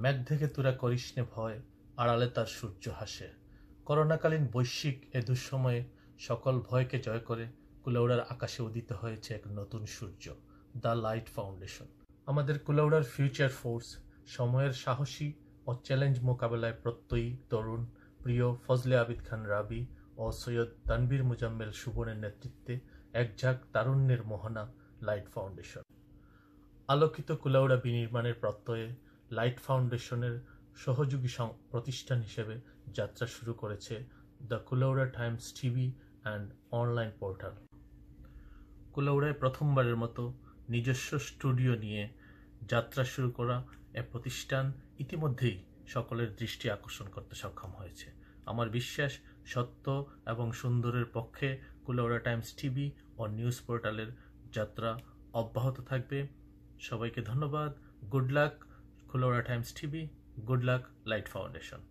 মেঘ থেকে তোরা করিস নে ভয়, আড়ালে তার সূর্য হাসে। করোনাকালীন বৈশ্বিক এ দুঃসময়ে সকল ভয়কে জয় করে কুলাউড়ার আকাশে উদিত হয়েছে এক নতুন সূর্য, দ্য লাইট ফাউন্ডেশন। আমাদের কুলাউড়ার ফিউচার ফোর্স সময়ের সাহসী ও চ্যালেঞ্জ মোকাবেলায় প্রত্যয়ী তরুণ প্রিয় ফজলে আবিদ খান রাবি ও সৈয়দ তানভীর মুজাম্মেল সুবনের নেতৃত্বে এক ঝাঁক তারুণ্যের মোহনা লাইট ফাউন্ডেশন। আলোকিত কুলাউড়া বিনির্মাণের প্রত্যয়ে লাইট ফাউন্ডেশনের সহযোগী প্রতিষ্ঠান হিসেবে যাত্রা শুরু করেছে the Kulaura Times TV and online portal. কুলাউড়ায় প্রথমবারের মতো নিজস্ব স্টুডিও নিয়ে যাত্রা শুরু করা এ প্রতিষ্ঠান ইতিমধ্যেই সকলের দৃষ্টি আকর্ষণ করতে সক্ষম হয়েছে। আমার বিশ্বাস সত্য এবং সুন্দরের পক্ষে কুলাউড়া টাইমস টিভি ও নিউজ পোর্টালের যাত্রা অব্যাহত থাকবে। সবাইকে ধন্যবাদ। Good luck Kulaura Times TV, good luck light foundation.